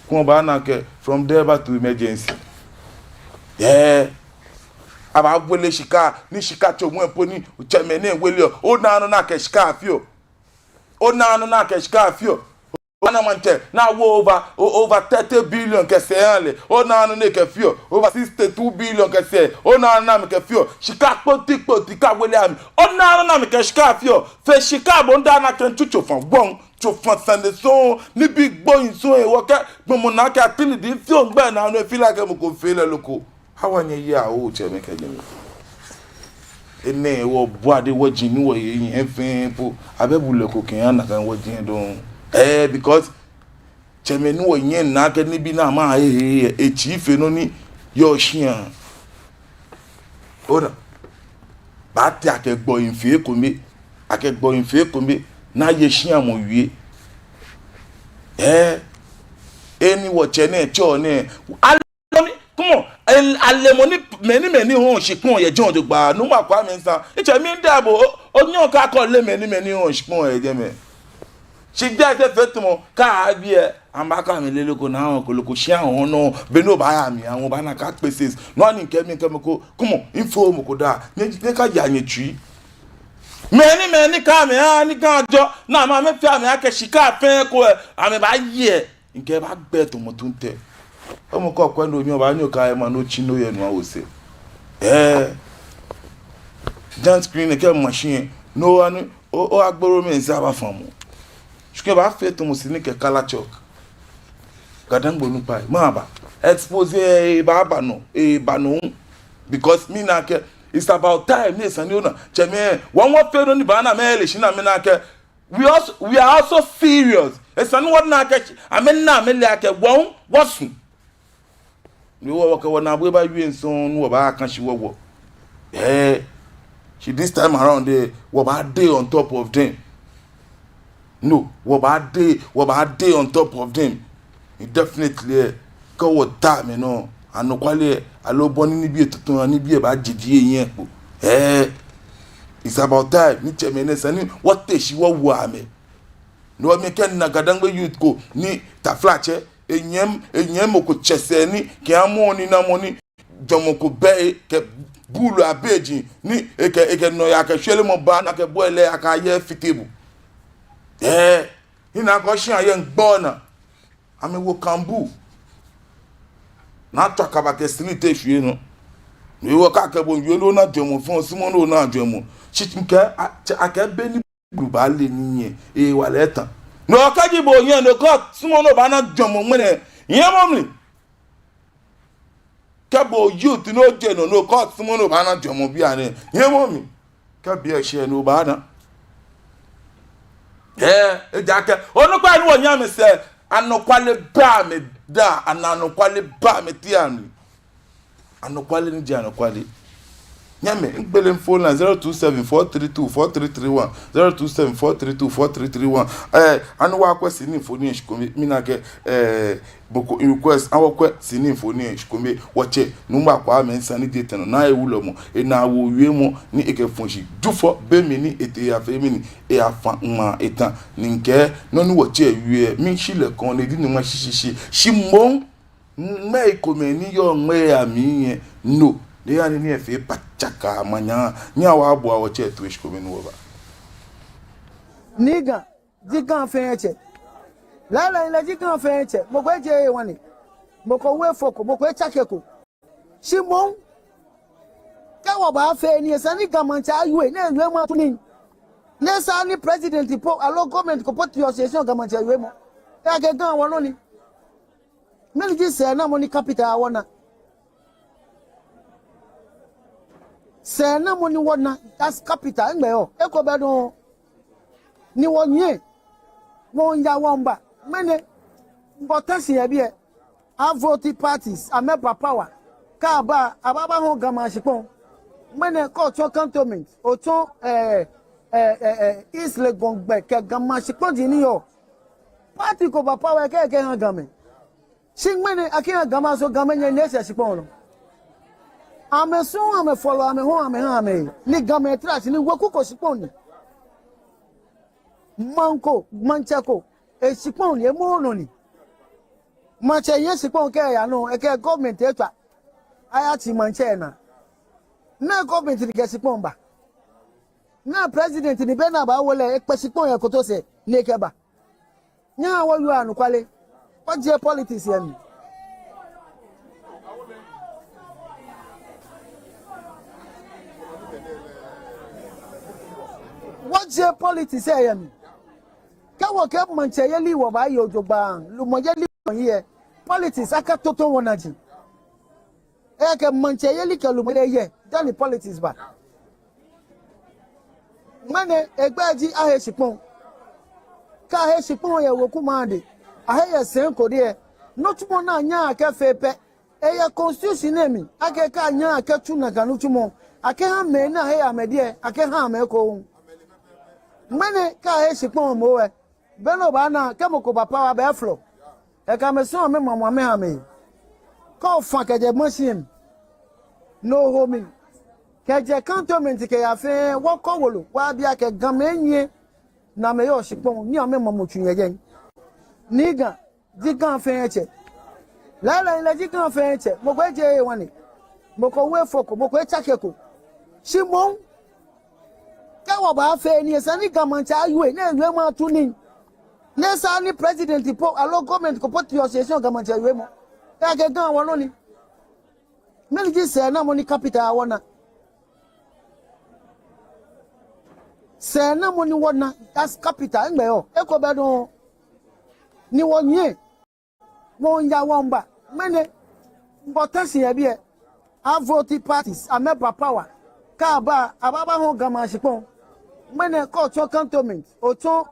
ko ba na ke from there back to emergency aba wele shika ni shika cho mu epo ni cheme ni wele o na no na ke shika afio Ona mante na wo over 30 billion ke se anle ona no ne ke fio over 62 billion ke se ona na me ke fio shika poti ka wele ami ona na me ke shika fio fe shika bonda na kan chucho fon bon cho fon sande so ni big boy so e wo ke gbomo na ke atini di fio ngba na no feel like mo ko feel loko hawanye ya o che me ke jemi ene wo boade wo jini wo yin efin po abebule ko kin na kan wo jin don because chemenu wo yen na ke ni bi na ma chief no ni yo shian ora ba ti akegbo infe ko me na ye shian mo wie eni wo chene cho ne come on alemoni many hon shikun ye jon dogba no ma kwa mi san iche mi ndabo onyon ka ko le many hon shikun ye je me she get fetumo ka bi e ambaka mi leloko na hon koloko shi ahun no be no ba ya mi awon ba na ka pieces no ni nke mi ko come on info mo ko da ne ka ya yen tui many ka mi ni kan jo na ma me fi ami ake shika fen ko ami ba ye nke ba gbe to mo tun te omo ko kwendo mi oba nyoka e ma no chino ye no awose dance screen ke machine no anu o agboro mi nsi aba famu shuke ba fe to mo si ni ke kala chok gadangbo nu pai ma ba expose ba no because me na ke it's about time me san you na cheme won fe no ni ba na me le shi na me na ke we are also serious esan what na ke amen na me le ke won wasun ni wo ka wona bo ba wi enson wo ba kan shi wo she this time around there wo ba dey on top of them no wo ba dey on top of them definitely ko wo ta me no anu kwale alo boni ni bi etutun ni bi e ba jiji eyin epo It's about time. Ni chemene sani what she wa wame. No me ken na gadangbe youth ko ni ta flache enyem ko chese ni ke amoni na moni jomoko be ke bulu abeji ni eke no ya ke hwele mo ba na ke boele aka ye fitibu. Ina ko hia ye ngbo na ame wo kambu na twaka ke street ehwie no ni wo ka ke bo nwe no na dwemo fon simo no na dwemo chitinke aka be ni gluba le ni wale tan no ka ji bo yen no ko simo no ba na dwemo mene yen momli ka bo youth no je no ko simo no ba na dwemo bia ne yen momli ka bia hye no ba na ejake onu kwa ni wonya me se anokwale ba me da ananokwale ba me tianu anokwale ni je anokwale nyame ngbele phone na 0274324331 0274324331 anu wa kwesi ni phone shikomi minake boko request awokwe sini phone shikomi wache numba kwa mensa ni date no na ewulo mo na wo wie mo ni eke fonshi dufo be mi ni ete ya fe mi ni e afa ma etan ni nke no ni wache wie mi shile kon ne di ni ma shishishi shimon me ikome ni yo me ami no de ya ni efe pachaka manya nya wa abo a wache to shikomi no ba niga digan fenche la la digan fenche mo gbe je wani mo ko we foko mo ko chakeko simon ka wo ba fe ni sani gamancha ayu na ewe ma tuni le sani president po alo government ko put your session gamancha ayu mo ya ke gan won ni meli ji se na mo ni capital wona se na mo ni wona that's capital ngbe o e ko be don ni wonye won ya womba mene importance ye bie vote parties ameba power ka ba ababa ho gama shipon mene ko to cantonment o to East Legon gbe ke gama shipon di ni yo party ko ba power ke han game shin mene akiya gama so gama nye nese shipon no ameso ame follow ame ho ame ha ame ni gama trash ni woku ko shipon ni manko manchako esipon ye mono ni manche ye sipon ke ya no e ke government etwa ayati manche na government ni ke sipon ba na president ni be na ba wole e pe sipon ye ko to se ni ke ba nya wo yu anu kwale what je politics ye mi what je politics ye mi kawo ke manche ye li wo ba yo jogba lu mo ye li ye politics aka toto wonaji e ke manche ye li ke lu mo ye dan politics ba mane egbaji ahe sipon ka ahe sipon ye wo kumande ahe ye sen ko de no tumo na nya aka fepe e ye constitution emi aka ka nya aka tu na ganu tumo aka ha me na ahe amede aka ha me ko mane ka ahe sipon mo we beno ba na kemoko papa wa be flo e ka me so me mama me ha me ko fa ke je machine no homi ke je cantonment ke ya fe wo ko wolo wa bia ke gan menye na me yo sipon ni o me mama twunye yen niga digan fe eche la digan fe eche mo gbe je wani mo ko we foko mo ko chakeko simon ka wo ba fe ni sani gamancha ayu na ewe ma tuni le sani president po alo government ko put your session gamancha ayu mo ya ke gan won ni meli ji se na mo ni capital wona se na mo ni wona that's capital ngbe o e ko be don ni wonye won ya womba mene importance ye bie vote parties ameba power ka ba ababa ho gama shipon mene ko to cantonment o to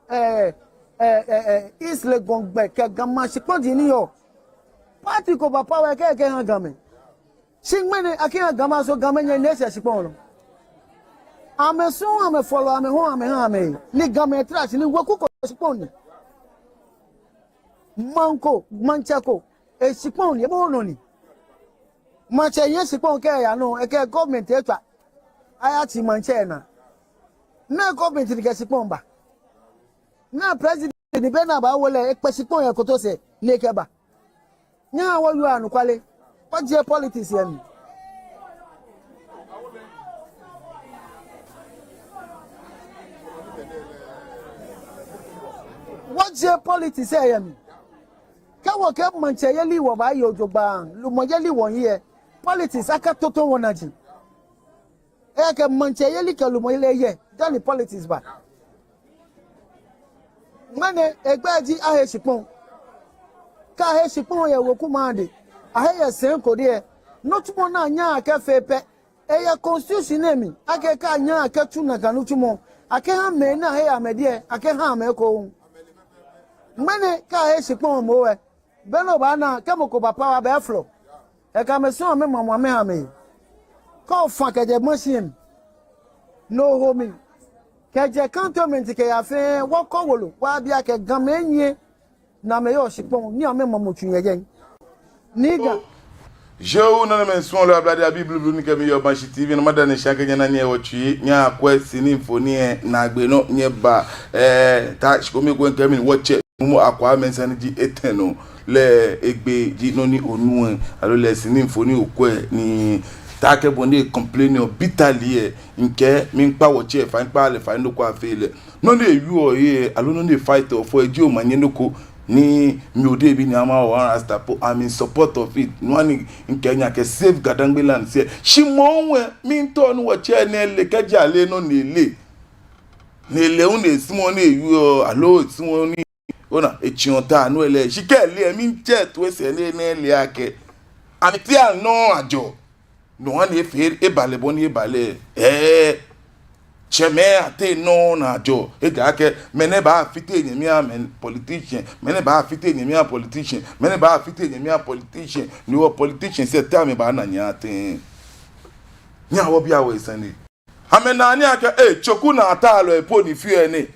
East Legon gbe ke gama shipon di ni yo party ko ba power ke han game shin mene akiya gama so gama nye nese shipon no ameso ame follow ame ho ame ha ame ni gama trash ni woku ko shipon ni manko manchako esipon ye mo no ni manche ye sipon ke ya no e ke government etwa ayati manchena na government ni kesipon ba na president ni be na ba wole ekpesipon ya koto se leke ba nya wo yu anu kwale what je politics yemi what je politics yemi kawo ke manche yeli wo ba yo jogba lu mo yeli won ye politics aka toto wonaji ke manche yeli ke lu mo ile ye dan politics ba mane egbaji ahesipon ka ahesipon ye woku mande ahe sen ko de no tumo na anya aka fepe eye constitution emi ake ka anya aka tu na kanu tumo ake ha me na he amede ake ha me ko mane ka ahesipon mo we beno ba na kemoko papa wa be flo e ka me so me mama me ha me ko fa ke je machine no homing keje cantonment ke ya fe woko wolo wa bia ke gamenye na me yo shipon ni ame mamotu yeyen niga je una men son la blade bible ni ke mi yo banshi tv na madane shaka nyana ne wotwi nya akwa sini mfoni na agbe no nye ba ta shikomi gwen ke mi watch mu akwa mensan ji eteno le egbe ji no ni onu alo le sini mfoni okwe ni take bonde complain bitterly nke mi npa woche fa npa le fa ndoko afele no na ewu oye alo no na fight for eji o manye ndoko ni mi ode bi ni ama o rasta po I'm in support of it no ni nke nya ke save gadangbeland se shimonwe mi nto no woche na le keja le no nele un esimo na ewu alo esimo ni ona echiota no ele shikele mi nche to ese na ele ake amiti no ajo no one efer ebale boni ebale cheme ate no na jo eke mene ba fite enyemi a politician mene ba fite enyemi a politician mene ba fite enyemi a politician ni wo politician se tell me ba na nya ate nya wo bia we sani amena ani aka choku na atalo epo ni fie ni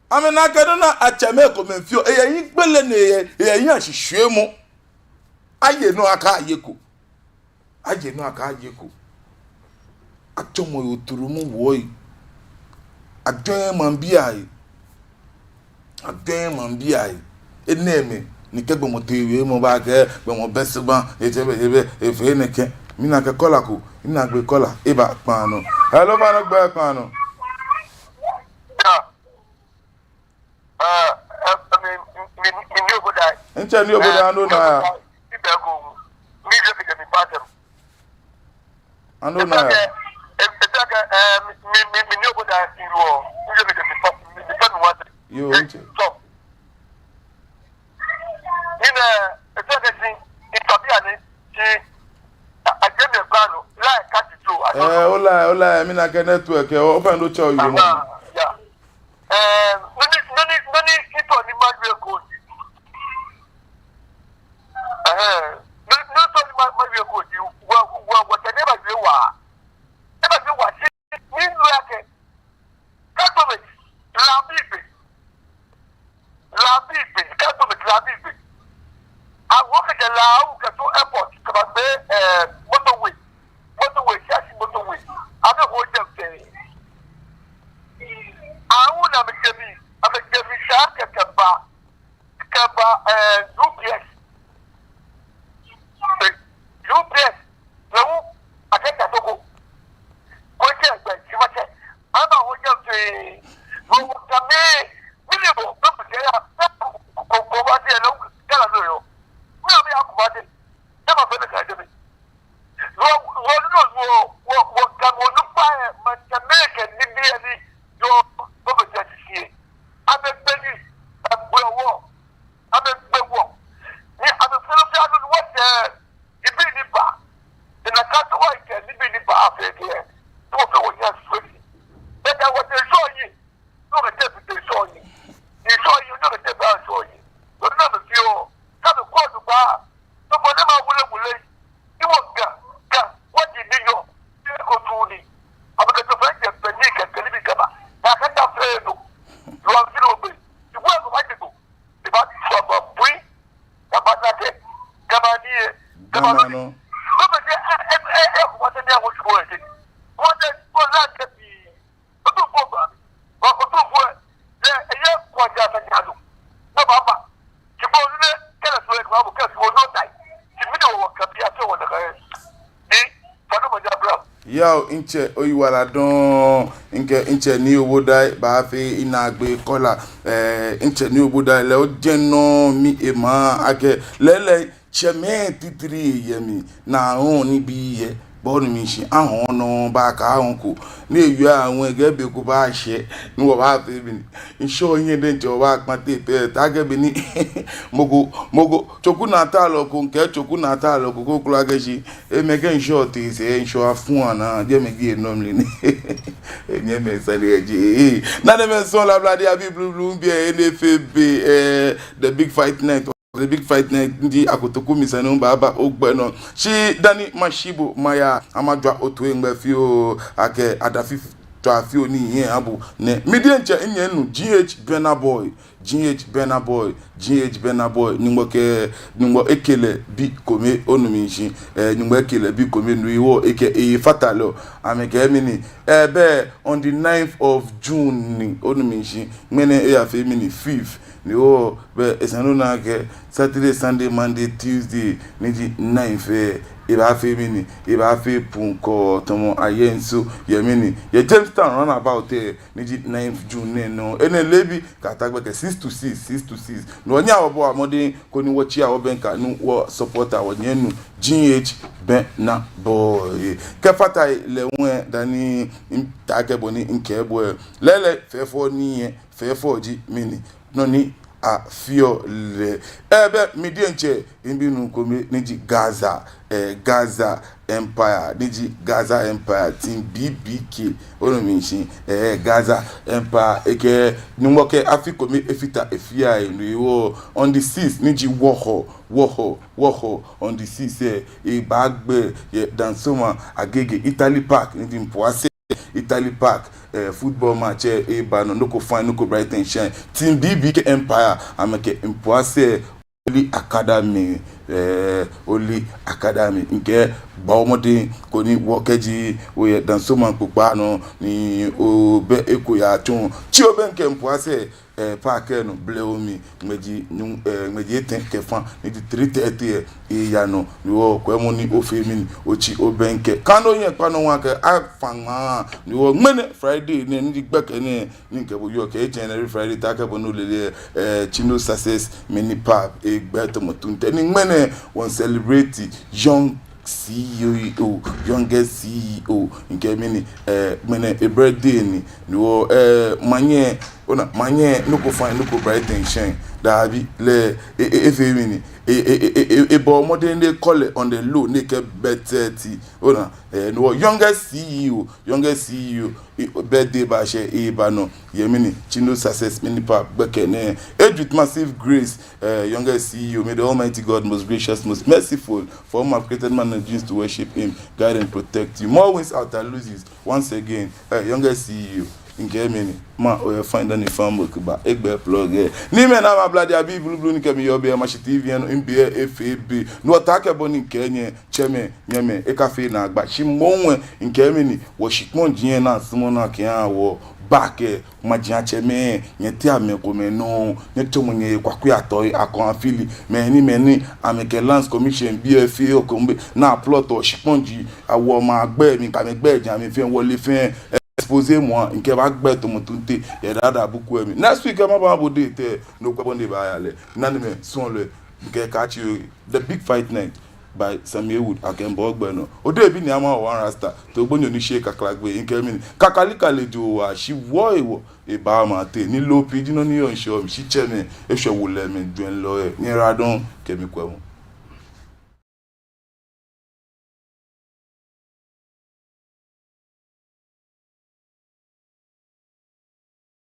amena aka na acheme ko menfio eyin gbele ne eyin ahihwe mu aye no aka ayeko atomo yoturumu woi adem ambiai eneme ni kegbo motewe mo ba ke gbo mo besban ebe efe neke mina ke kola ko ina gbe kola eba panu hello ba no gbe panu mi oboda enche ni oboda no na ando na yo nche ina etagasi itopia ni ti ageme kwano la katitu ola mi na ke network o fa ndo cho yo mo ya nani ito ni madwe ko no to ni madwe ko di wa teneba je wa eba je wa si ni ndu yake catholic catholic I work at the Lao to airport to motorway shashi motorway I don't hold them say I want to make them shark kaba UPS no I get that go I'm a hold them say no come minimum I'm yao inche oyiwala don nke inche ni oboda ba fe inagbe kola inche ni oboda le o jeno mi ema ake lele cheme titiri yemi na on ni bi ye bọ́ọ̀nù mi ṣe ahọ́n ọ̀nà bá a ka ahọ́n kò ní èyí àwọn ẹgẹ́ bí kò bá ṣe ní wọ́n bá fẹ́ mi ní iṣẹ́ oyin dé jọ wá pàtẹ́ tẹ́ tágẹ́bí ní mogo chokú náà tá lọ kó nkẹ́ chokú náà tá lọ kó kó lágẹ́ ṣe ẹ̀mẹ́gẹ́ iṣẹ́ ọ̀tẹ̀ ṣe iṣẹ́ afún àná jẹ́mẹ̀gí ẹ̀ nọ́ọ̀mù ní ẹ̀mí ẹ̀mẹ́ ìsàlẹ̀ ẹ̀jẹ̀ náà mẹ́sàn-án lábúládé àbí blue bí ẹ̀ NFB the big fight night. The big fight ndi akotoku misanu baba ogbeno shi dani mashibo maya amadwa otu engbe fio ake adafi trafi oni yen abu ne midienche enyenu GH Bena Boy nimbo ekele bi kome onumishi nimbo ekele bi kome nuiwo eke fatalo ameke mini ebe on the 9th of June ni onumishi mene ya femini 5th ni o be esanu na ke Saturday, Sunday, Monday, Tuesday niji 9th iba femini iba fe punko tomo ayenso yemini ye Jamestown run about niji 9th June no ene lebi katagbe ke 6 to 6 no nya obo amode ko ni wo chia obenka nu wo supporter wo nyenu GH Bena Boy ke fata le won dani takebo ni nkebo lele fefo ni fefo ji mini no ni a fio le ebe midienche imbinu kome niji Gaza Empire niji Gaza Empire team BBK onominshi Gaza Empire eke numoke afikome efita efia enu on the 6th niji woho on the 6th bagbe dansoma agege Italy Park niji mpoase Italy Park football match bano no ko fine no ko Brighton shine team BBK Empire ameke mpoase Oli Academy nke baomode ko ni wokeji we dansoma pupa no ni obe ekoya tun chi obe nke mpoase park no bleomi meji eten kefan ni 3:30 ya no ni wo kwemu ni ofemi ochi obe nke kano yen pano wan ke afanga ni wo mene Friday ni gbeke ni nke bo yo ke January Friday ta ke bo no lele Chino Success mini pub egbe to motunte ni mene won celebrate young CEO, youngest CEO nke mini mene a birthday ni wo manye no ko fine no ko Brighton shine dabi le efemini bo modern dey call on the low make better no youngest CEO birthday ba she ba no yemini Chino Success mini pub bekene age with massive grace youngest CEO, may the Almighty God most gracious most merciful for whom have created man and dreams to worship him, guide and protect you. More wins out than loses once again. Youngest CEO in Germany ma find any farm work ba egbe plug ni me na ma bloody abi blue ni kemi yo be ma TV no NBA FAB no take boni kenye cheme nyeme e cafe na agba shi monwe in Germany wo shikmon jien na sumo na kian wo back ma jian cheme nyeti ame ko me no nyeto munye kwaku ato akon afili me ni ameke Lands Commission BFA okombe na plot o shikmon ji awo ma agbe mi ka me gbe jan mi fi wole fin exposer moi nke ba gbe to motunte e dada buku emi next week ma ba bode te no kwa bonde ba yale nanime son le nke catch you the big fight night by Samuel Wood akembo ogbeno ode bi ni ama one rasta to gbonyo ni shake kaklagbe nke mi kakalika lejo wa shi wo ewo e ba ma te ni low pidino ni yo nso mi shi cheme e so wo le mi dwen lo e ni radon kemi kwemu